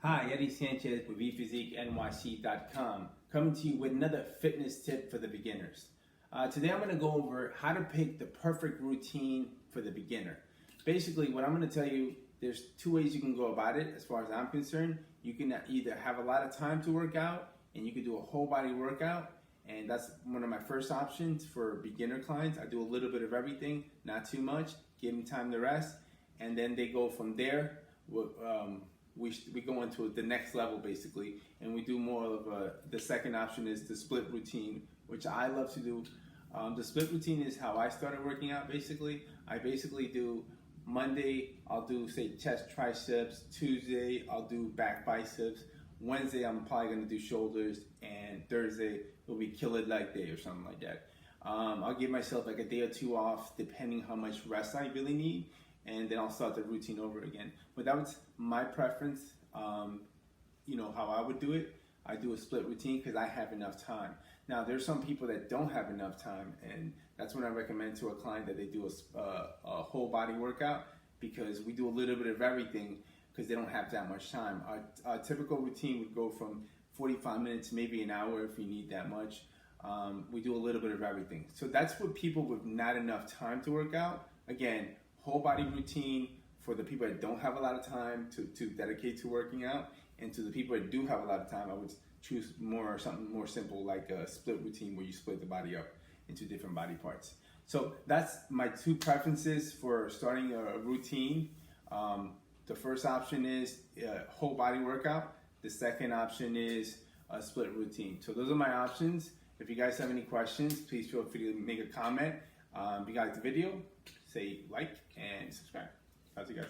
Hi, Eddy Sanchez with EPhysiqueNYC.com, coming to you with another fitness tip for the beginners. Today I'm going to go over how to pick the perfect routine for the beginner. Basically, what I'm going to tell you, there's two ways you can go about it as far as I'm concerned. You can either have a lot of time to work out and you can do a whole body workout, and that's one of my first options for beginner clients. I do a little bit of everything, not too much, give them time to rest, and then they go from there. We go into the next level basically, and we do more of the second option is the split routine, which I love to do. The split routine is how I started working out basically. I basically do Monday, I'll do say chest, triceps. Tuesday, I'll do back, biceps. Wednesday, I'm probably gonna do shoulders, and Thursday will be kill it leg day or something like that. I'll give myself like a day or two off depending how much rest I really need, and then I'll start the routine over again. But that was my preference, how I would do it. I do a split routine because I have enough time. Now, there's some people that don't have enough time, and that's when I recommend to a client that they do a whole body workout, because we do a little bit of everything because they don't have that much time. Our typical routine would go from 45 minutes, maybe an hour if you need that much. We do a little bit of everything. So that's for people with not enough time to work out. Again, whole body routine for the people that don't have a lot of time to dedicate to working out, and to the people that do have a lot of time, I would choose something more simple like a split routine where you split the body up into different body parts. So that's my two preferences for starting a routine. The first option is a whole body workout. The second option is a split routine. So those are my options. If you guys have any questions, please feel free to make a comment. If you guys like the video, say like and subscribe. How's you guys?